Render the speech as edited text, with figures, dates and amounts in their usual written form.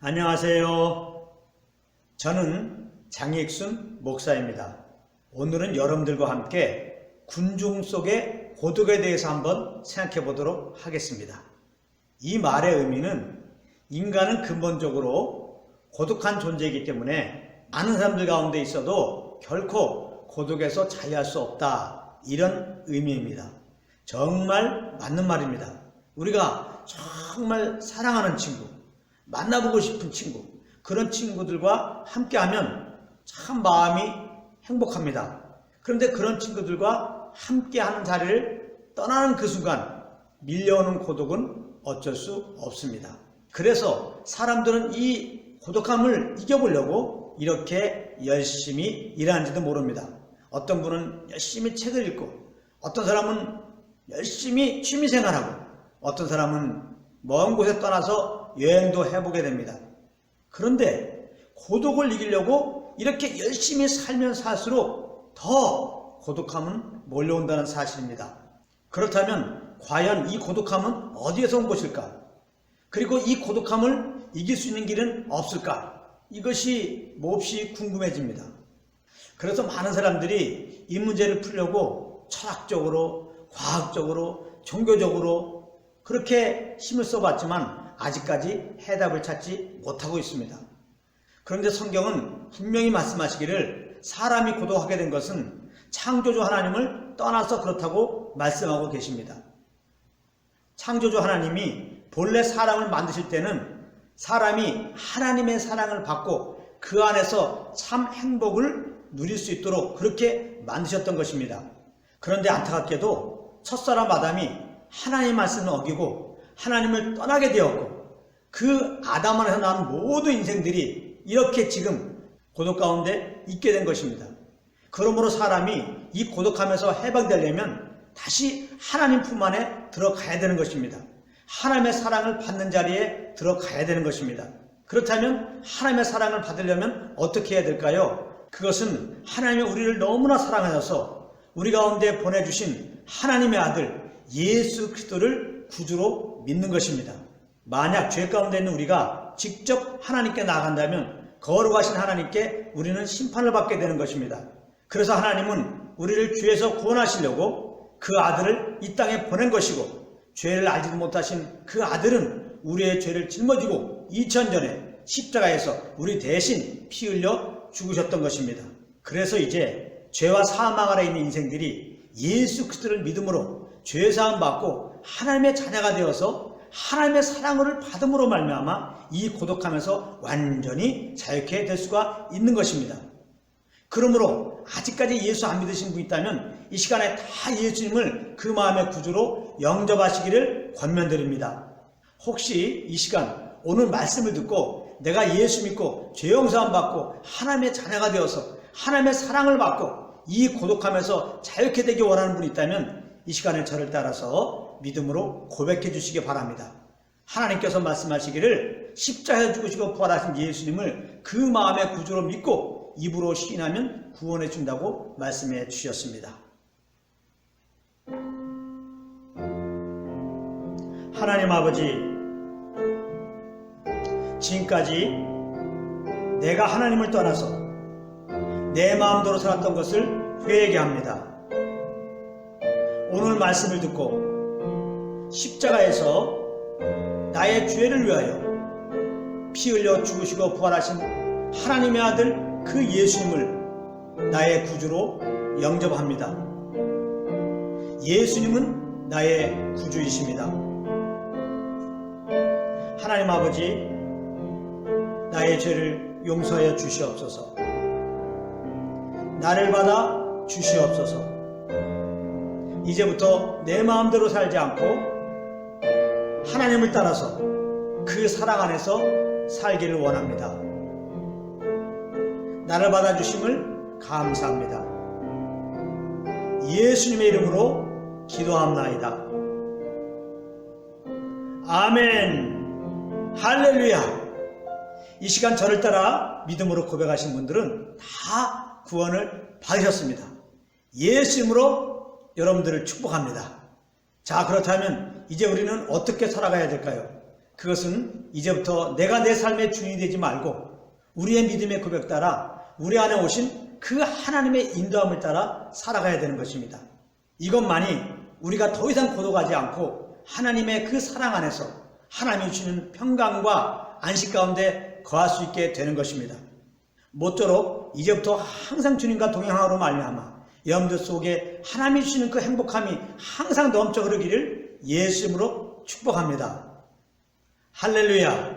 안녕하세요. 저는 장익순 목사입니다. 오늘은 여러분들과 함께 군중 속의 고독에 대해서 한번 생각해 보도록 하겠습니다. 이 말의 의미는 인간은 근본적으로 고독한 존재이기 때문에 많은 사람들 가운데 있어도 결코 고독에서 자유할 수 없다, 이런 의미입니다. 정말 맞는 말입니다. 우리가 정말 사랑하는 친구, 만나보고 싶은 친구, 그런 친구들과 함께하면 참 마음이 행복합니다. 그런데 그런 친구들과 함께하는 자리를 떠나는 그 순간 밀려오는 고독은 어쩔 수 없습니다. 그래서 사람들은 이 고독함을 이겨보려고 이렇게 열심히 일하는지도 모릅니다. 어떤 분은 열심히 책을 읽고, 어떤 사람은 열심히 취미생활하고, 어떤 사람은 먼 곳에 떠나서 여행도 해보게 됩니다. 그런데 고독을 이기려고 이렇게 열심히 살면 살수록 더 고독함은 몰려온다는 사실입니다. 그렇다면 과연 이 고독함은 어디에서 온 것일까? 그리고 이 고독함을 이길 수 있는 길은 없을까? 이것이 몹시 궁금해집니다. 그래서 많은 사람들이 이 문제를 풀려고 철학적으로, 과학적으로, 종교적으로 그렇게 힘을 써봤지만 아직까지 해답을 찾지 못하고 있습니다. 그런데 성경은 분명히 말씀하시기를 사람이 고독하게 된 것은 창조주 하나님을 떠나서 그렇다고 말씀하고 계십니다. 창조주 하나님이 본래 사람을 만드실 때는 사람이 하나님의 사랑을 받고 그 안에서 참 행복을 누릴 수 있도록 그렇게 만드셨던 것입니다. 그런데 안타깝게도 첫사람 아담이 하나님의 말씀을 어기고 하나님을 떠나게 되었고, 그 아담 안에서 나온 모든 인생들이 이렇게 지금 고독 가운데 있게 된 것입니다. 그러므로 사람이 이 고독함에서 해방되려면 다시 하나님 품 안에 들어가야 되는 것입니다. 하나님의 사랑을 받는 자리에 들어가야 되는 것입니다. 그렇다면 하나님의 사랑을 받으려면 어떻게 해야 될까요? 그것은 하나님이 우리를 너무나 사랑하셔서 우리 가운데 보내주신 하나님의 아들 예수 그리스도를 구주로 믿는 것입니다. 만약 죄 가운데 있는 우리가 직접 하나님께 나아간다면 거룩하신 하나님께 우리는 심판을 받게 되는 것입니다. 그래서 하나님은 우리를 죄에서 구원하시려고 그 아들을 이 땅에 보낸 것이고, 죄를 알지도 못하신 그 아들은 우리의 죄를 짊어지고 2000전에 십자가에서 우리 대신 피 흘려 죽으셨던 것입니다. 그래서 이제 죄와 사망 아래 있는 인생들이 예수 그리스도를 믿음으로 죄사함 받고 하나님의 자녀가 되어서 하나님의 사랑을 받음으로 말미암아 이 고독함에서 완전히 자유케 될 수가 있는 것입니다. 그러므로 아직까지 예수 안 믿으신 분 있다면 이 시간에 다 예수님을 그 마음의 구주로 영접하시기를 권면드립니다. 혹시 이 시간 오늘 말씀을 듣고 내가 예수 믿고 죄 용서함 받고 하나님의 자녀가 되어서 하나님의 사랑을 받고 이 고독함에서 자유케 되기 원하는 분이 있다면 이 시간에 저를 따라서 믿음으로 고백해 주시기 바랍니다. 하나님께서 말씀하시기를 십자가에 죽으시고 부활하신 예수님을 그 마음의 구주로 믿고 입으로 시인하면 구원해 준다고 말씀해 주셨습니다. 하나님 아버지, 지금까지 내가 하나님을 떠나서 내 마음대로 살았던 것을 회개하게 합니다. 오늘 말씀을 듣고 십자가에서 나의 죄를 위하여 피 흘려 죽으시고 부활하신 하나님의 아들 그 예수님을 나의 구주로 영접합니다. 예수님은 나의 구주이십니다. 하나님 아버지, 나의 죄를 용서하여 주시옵소서. 나를 받아 주시옵소서. 이제부터 내 마음대로 살지 않고 하나님을 따라서 그 사랑 안에서 살기를 원합니다. 나를 받아주심을 감사합니다. 예수님의 이름으로 기도합나이다. 아멘. 할렐루야. 이 시간 저를 따라 믿음으로 고백하신 분들은 다 구원을 받으셨습니다. 예수님으로 여러분들을 축복합니다. 자, 그렇다면 이제 우리는 어떻게 살아가야 될까요? 그것은 이제부터 내가 내 삶의 주인이 되지 말고 우리의 믿음의 고백 따라 우리 안에 오신 그 하나님의 인도함을 따라 살아가야 되는 것입니다. 이것만이 우리가 더 이상 고독하지 않고 하나님의 그 사랑 안에서 하나님이 주시는 평강과 안식 가운데 거할 수 있게 되는 것입니다. 모쪼록 이제부터 항상 주님과 동행하므로 말미암아 여러분들 속에 하나님이 주시는 그 행복함이 항상 넘쳐 흐르기를 예수 이름으로 축복합니다. 할렐루야.